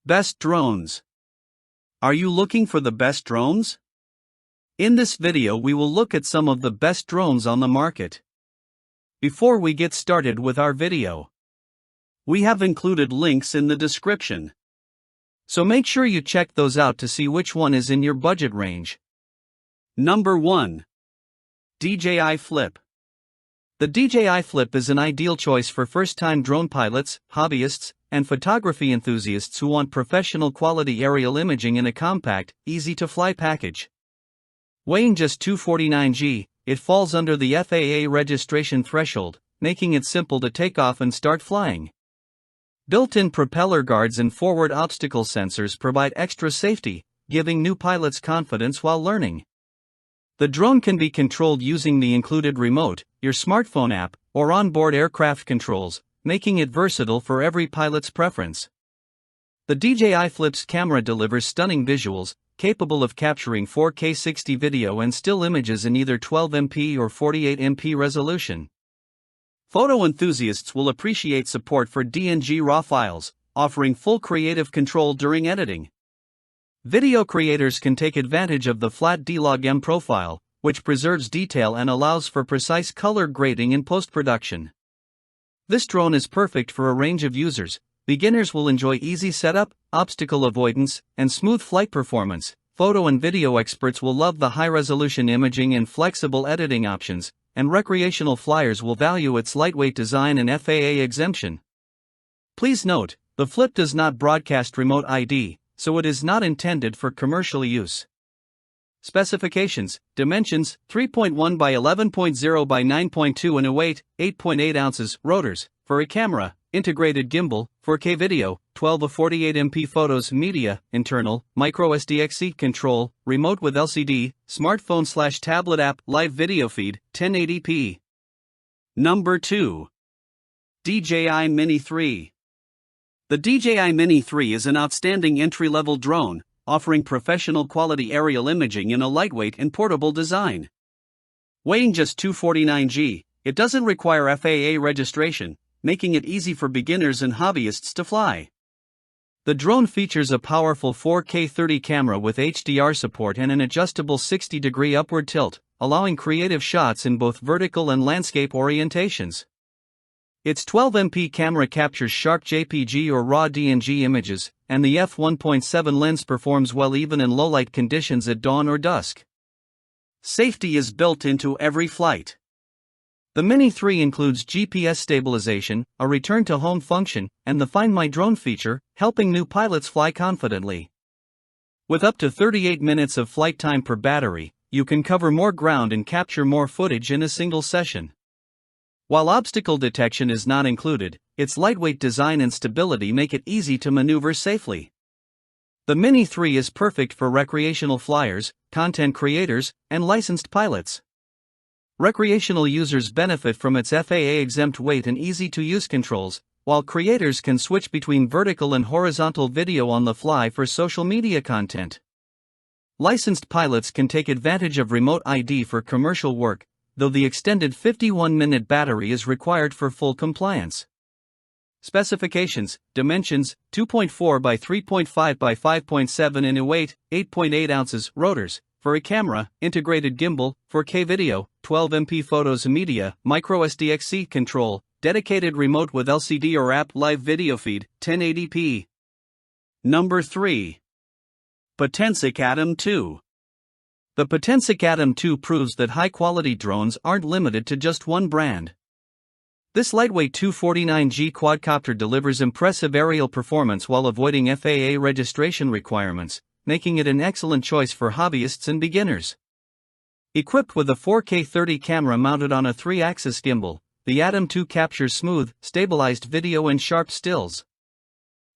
Best drones. Are you looking for the best drones? In this video we will look at some of the best drones on the market. Before we get started with our video, we have included links in the description. So make sure you check those out to see which one is in your budget range. Number 1. DJI Flip. The DJI Flip is an ideal choice for first-time drone pilots, hobbyists, and photography enthusiasts who want professional quality aerial imaging in a compact, easy-to-fly package. Weighing just 249 g, it falls under the FAA registration threshold, making it simple to take off and start flying. Built-in propeller guards and forward obstacle sensors provide extra safety, giving new pilots confidence while learning. The drone can be controlled using the included remote, your smartphone app, or onboard aircraft controls, making it versatile for every pilot's preference. The DJI Flip's camera delivers stunning visuals, capable of capturing 4K 60 video and still images in either 12MP or 48MP resolution. Photo enthusiasts will appreciate support for DNG RAW files, offering full creative control during editing. Video creators can take advantage of the flat D-Log-M profile, which preserves detail and allows for precise color grading in post-production. This drone is perfect for a range of users. Beginners will enjoy easy setup, obstacle avoidance, and smooth flight performance. Photo and video experts will love the high-resolution imaging and flexible editing options, and recreational flyers will value its lightweight design and FAA exemption. Please note, the Flip does not broadcast remote ID, so it is not intended for commercial use. Specifications: dimensions, 3.1 by 11.0 by 9.2 and a weight, 8.8 ounces, rotors, for a camera, integrated gimbal, 4K video, 12 of 48MP photos, media, internal, microSDXC control, remote with LCD, smartphone/tablet app, live video feed, 1080p. Number 2. DJI Mini 3. The DJI Mini 3 is an outstanding entry-level drone, offering professional quality aerial imaging in a lightweight and portable design. Weighing just 249 g, it doesn't require FAA registration, making it easy for beginners and hobbyists to fly. The drone features a powerful 4K 30 camera with HDR support and an adjustable 60-degree upward tilt, allowing creative shots in both vertical and landscape orientations. Its 12MP camera captures sharp JPG or raw DNG images, and the f1.7 lens performs well even in low-light conditions at dawn or dusk. Safety is built into every flight. The Mini 3 includes GPS stabilization, a return-to-home function, and the Find My Drone feature, helping new pilots fly confidently. With up to 38 minutes of flight time per battery, you can cover more ground and capture more footage in a single session. While obstacle detection is not included, its lightweight design and stability make it easy to maneuver safely. The Mini 3 is perfect for recreational flyers, content creators, and licensed pilots. Recreational users benefit from its FAA-exempt weight and easy-to-use controls, while creators can switch between vertical and horizontal video on the fly for social media content. Licensed pilots can take advantage of remote ID for commercial work, though the extended 51-minute battery is required for full compliance. Specifications: dimensions, 2.4 by 3.5 by 5.7 and a weight, 8.8 ounces, rotors, for a camera, integrated gimbal, 4K video, 12MP photos, media, microSDXC control, dedicated remote with LCD or app, live video feed, 1080p. Number 3. Potensic Atom 2. The Potensic Atom 2 proves that high-quality drones aren't limited to just one brand. This lightweight 249 g quadcopter delivers impressive aerial performance while avoiding FAA registration requirements, making it an excellent choice for hobbyists and beginners. Equipped with a 4K 30 camera mounted on a 3-axis gimbal, the Atom 2 captures smooth, stabilized video and sharp stills.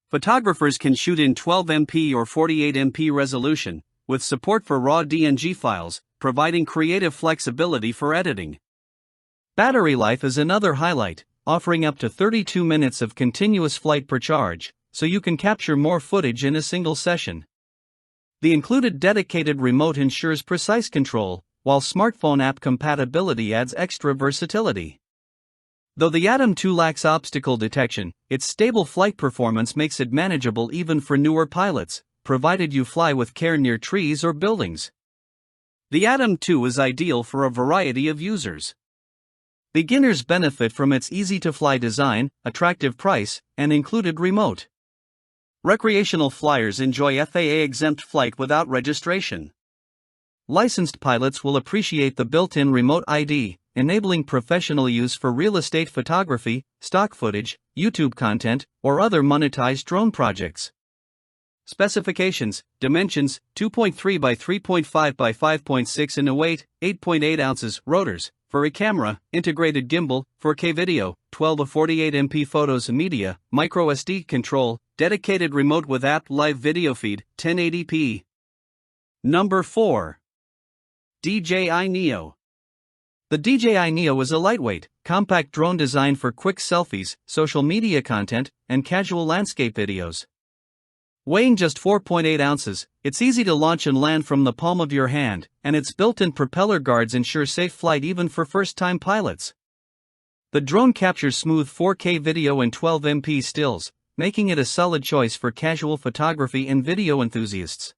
Photographers can shoot in 12MP or 48MP resolution, with support for raw DNG files, providing creative flexibility for editing. Battery life is another highlight, offering up to 32 minutes of continuous flight per charge, so you can capture more footage in a single session. The included dedicated remote ensures precise control, while smartphone app compatibility adds extra versatility. Though the Atom 2 lacks obstacle detection, its stable flight performance makes it manageable even for newer pilots, provided you fly with care near trees or buildings. The Atom 2 is ideal for a variety of users. Beginners benefit from its easy-to-fly design, attractive price, and included remote. Recreational flyers enjoy FAA-exempt flight without registration. Licensed pilots will appreciate the built-in remote ID, enabling professional use for real estate photography, stock footage, YouTube content, or other monetized drone projects. Specifications: dimensions, 2.3 by 3.5 by 5.6 in a weight, 8.8 ounces, rotors, for a camera, integrated gimbal, 4K video, 12 of 48 MP photos and media, micro SD control, dedicated remote with app live video feed, 1080p. Number 4. DJI Neo. The DJI Neo is a lightweight, compact drone designed for quick selfies, social media content, and casual landscape videos. Weighing just 4.8 ounces, it's easy to launch and land from the palm of your hand, and its built-in propeller guards ensure safe flight even for first-time pilots. The drone captures smooth 4K video and 12 MP stills, making it a solid choice for casual photography and video enthusiasts.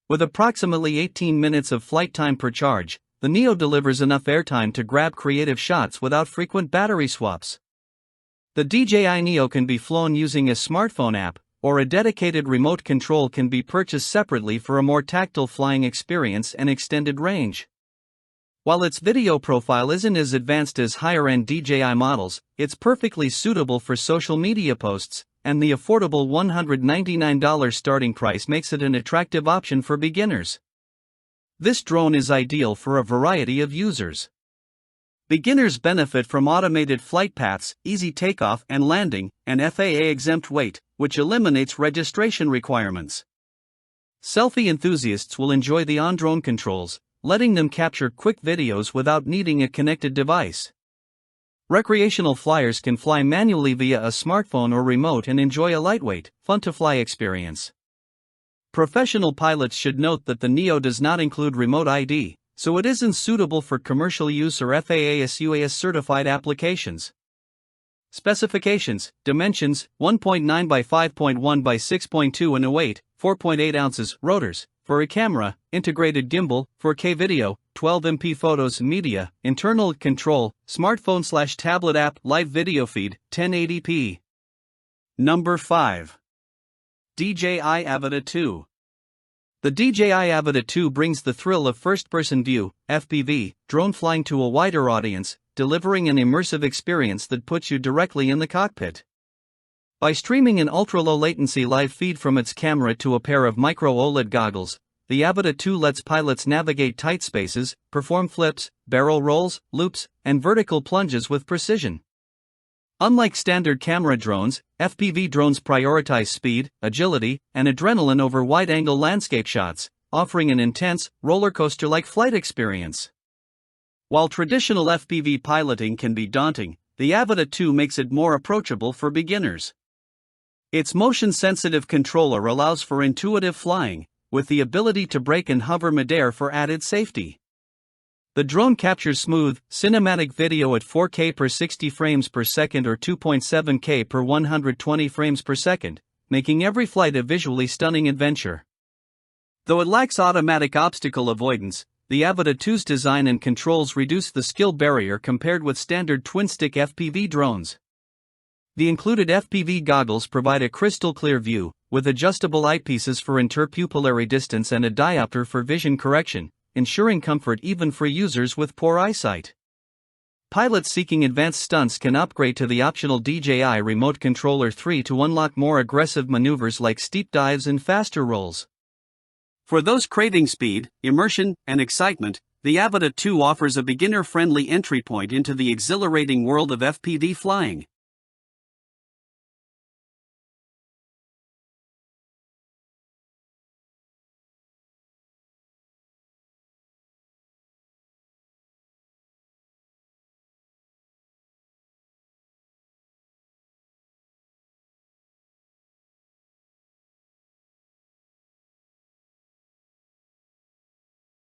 With approximately 18 minutes of flight time per charge, the Neo delivers enough airtime to grab creative shots without frequent battery swaps. The DJI Neo can be flown using a smartphone app, or a dedicated remote control can be purchased separately for a more tactile flying experience and extended range. While its video profile isn't as advanced as higher-end DJI models, it's perfectly suitable for social media posts, and the affordable $199 starting price makes it an attractive option for beginners. This drone is ideal for a variety of users. Beginners benefit from automated flight paths, easy takeoff and landing, and FAA-exempt weight, which eliminates registration requirements. Selfie enthusiasts will enjoy the on-drone controls, letting them capture quick videos without needing a connected device. Recreational flyers can fly manually via a smartphone or remote and enjoy a lightweight, fun-to-fly experience. Professional pilots should note that the Neo does not include remote ID, so it isn't suitable for commercial use or FAA-UAS certified applications. Specifications: dimensions, 1.9 by 5.1 by 6.2 in a weight, 4.8 ounces, rotors, for a camera, integrated gimbal, 4K video, 12 MP photos and media, internal control, smartphone/tablet app, live video feed, 1080p. Number 5. DJI Avata 2. The DJI Avata 2 brings the thrill of first-person view, FPV, drone flying to a wider audience, delivering an immersive experience that puts you directly in the cockpit. By streaming an ultra-low latency live feed from its camera to a pair of micro OLED goggles, the Avata 2 lets pilots navigate tight spaces, perform flips, barrel rolls, loops, and vertical plunges with precision. Unlike standard camera drones, FPV drones prioritize speed, agility, and adrenaline over wide-angle landscape shots, offering an intense, roller-coaster-like flight experience. While traditional FPV piloting can be daunting, the Avata 2 makes it more approachable for beginners. Its motion-sensitive controller allows for intuitive flying, with the ability to brake and hover midair for added safety. The drone captures smooth, cinematic video at 4K per 60 frames per second or 2.7K per 120 frames per second, making every flight a visually stunning adventure. Though it lacks automatic obstacle avoidance, the Avata 2's design and controls reduce the skill barrier compared with standard twin-stick FPV drones. The included FPV goggles provide a crystal-clear view, with adjustable eyepieces for interpupillary distance and a diopter for vision correction, ensuring comfort even for users with poor eyesight. Pilots seeking advanced stunts can upgrade to the optional DJI Remote Controller 3 to unlock more aggressive maneuvers like steep dives and faster rolls. For those craving speed, immersion, and excitement, the Avata 2 offers a beginner-friendly entry point into the exhilarating world of FPV flying.